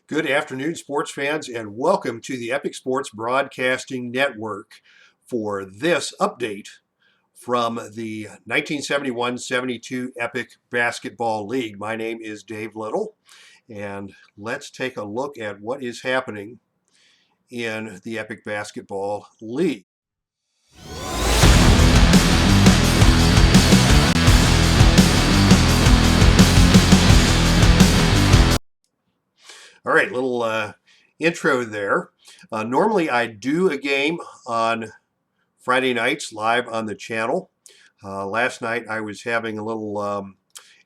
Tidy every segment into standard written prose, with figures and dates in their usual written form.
Good afternoon, sports fans, and welcome to the Epic Sports Broadcasting Network for this update from the 1971-72 Epic Basketball League. My name is Dave Little, and let's take a look at what is happening in the Epic Basketball League. All right, little intro there. Normally, I do a game on Friday nights live on the channel. Last night, I was having a little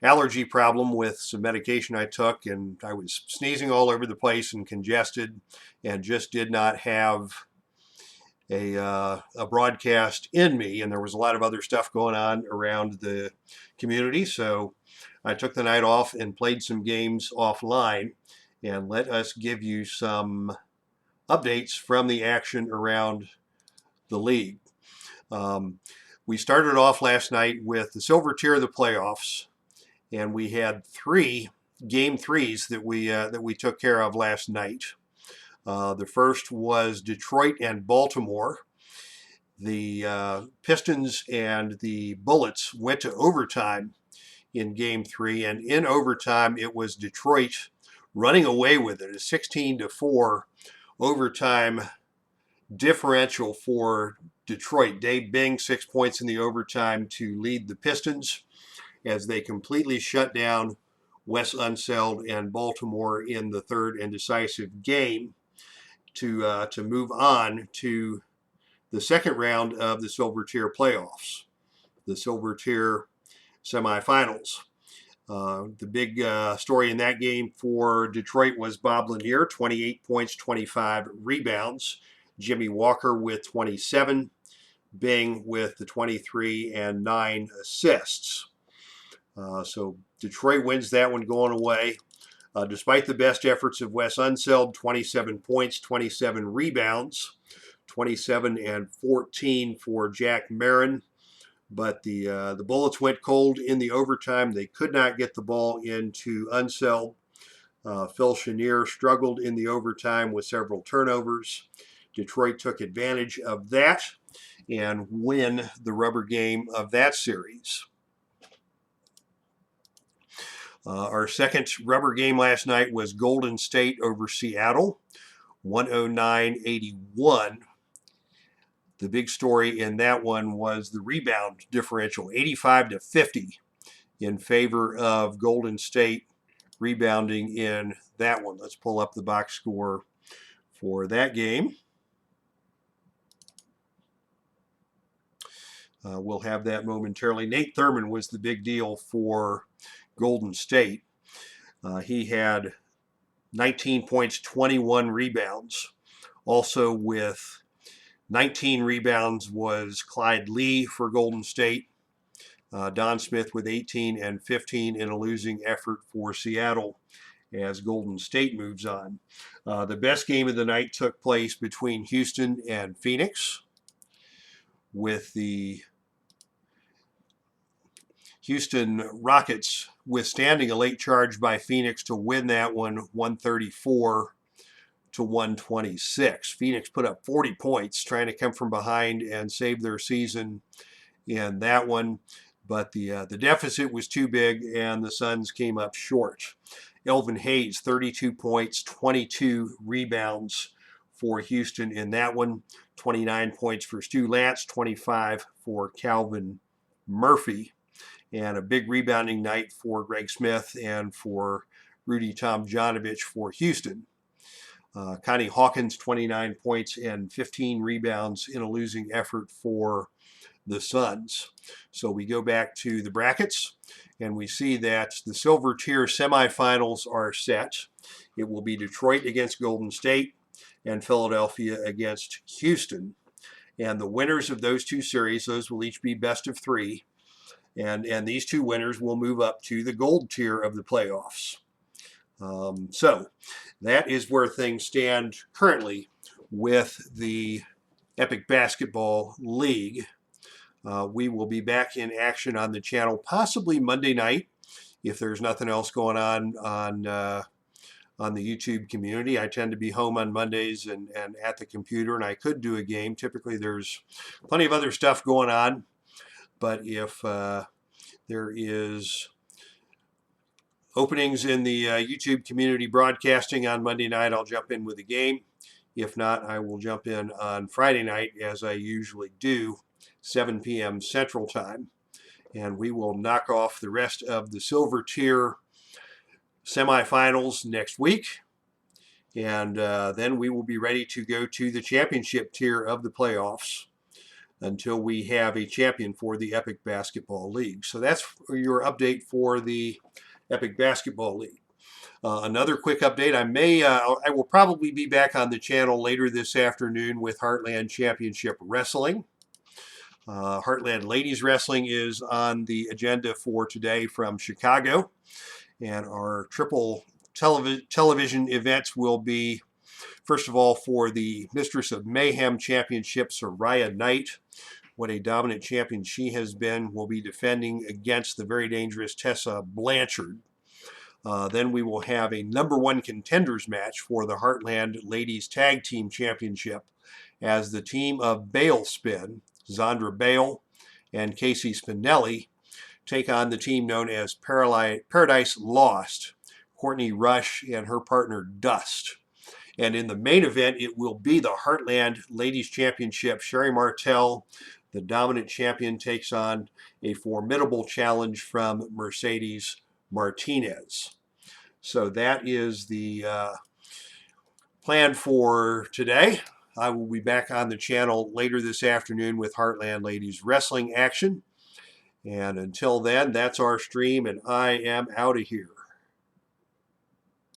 allergy problem with some medication I took, and I was sneezing all over the place and congested, and just did not have a broadcast in me. And there was a lot of other stuff going on around the community, so I took the night off and played some games offline. And let us give you some updates from the action around the league. We started off last night with the silver tier of the playoffs, and we had three game threes that we took care of last night. The first was Detroit and Baltimore. The Pistons and the Bullets went to overtime in game three, and in overtime it was Detroit running away with it, a 16-4 overtime differential for Detroit. Dave Bing, 6 points in the overtime to lead the Pistons as they completely shut down Wes Unseld and Baltimore in the third and decisive game to move on to the second round of the Silver Tier playoffs, the Silver Tier semifinals. The big story in that game for Detroit was Bob Lanier, 28 points, 25 rebounds. Jimmy Walker with 27. Bing with the 23 and 9 assists. So Detroit wins that one going away. Despite the best efforts of Wes Unseld, 27 points, 27 rebounds, 27 and 14 for Jack Marin. But the Bullets went cold in the overtime. They could not get the ball into Unseld. Phil Chenier struggled in the overtime with several turnovers. Detroit took advantage of that and win the rubber game of that series. Our second rubber game last night was Golden State over Seattle, 109-81. The big story in that one was the rebound differential, 85-50 in favor of Golden State rebounding in that one. Let's pull up the box score for that game. We'll have that momentarily. Nate Thurmond was the big deal for Golden State. He had 19 points, 21 rebounds. Also with 19 rebounds was Clyde Lee for Golden State. Don Smith with 18 and 15 in a losing effort for Seattle as Golden State moves on. The best game of the night took place between Houston and Phoenix, with the Houston Rockets withstanding a late charge by Phoenix to win that one 134-126. Phoenix put up 40 points trying to come from behind and save their season in that one, but the deficit was too big and the Suns came up short. Elvin Hayes, 32 points, 22 rebounds for Houston in that one. 29 points for Stu Lantz, 25 for Calvin Murphy. And a big rebounding night for Greg Smith and for Rudy Tomjanovich for Houston. Connie Hawkins, 29 points and 15 rebounds in a losing effort for the Suns. So we go back to the brackets, and we see that the Silver Tier semifinals are set. It will be Detroit against Golden State and Philadelphia against Houston. And the winners of those two series, those will each be best of three. And these two winners will move up to the gold tier of the playoffs. So that is where things stand currently with the Epic Basketball League. We will be back in action on the channel possibly Monday night if there's nothing else going on on the YouTube community. I tend to be home on Mondays and at the computer, and I could do a game. Typically, there's plenty of other stuff going on, but if there is openings in the YouTube community broadcasting on Monday night, I'll jump in with a game. If not, I will jump in on Friday night, as I usually do, 7 p.m. Central Time. And we will knock off the rest of the silver tier semifinals next week. And then we will be ready to go to the championship tier of the playoffs until we have a champion for the Epic Basketball League. So that's your update for the Epic Basketball League. Another quick update, I will probably be back on the channel later this afternoon with Heartland Championship Wrestling. Heartland Ladies Wrestling is on the agenda for today from Chicago. And our triple television events will be, first of all, for the Mistress of Mayhem Championship, Soraya Knight. What a dominant champion she has been, will be defending against the very dangerous Tessa Blanchard. Then we will have a #1 contenders match for the Heartland Ladies Tag Team Championship, as the team of Bale Spin, Zandra Bale and Casey Spinelli, take on the team known as Paradise Lost, Courtney Rush and her partner Dust. And in the main event, it will be the Heartland Ladies Championship. Sherry Martel, the dominant champion, takes on a formidable challenge from Mercedes Martinez. So that is the plan for today. I will be back on the channel later this afternoon with Heartland Ladies Wrestling action. And until then, that's our stream, and I am out of here.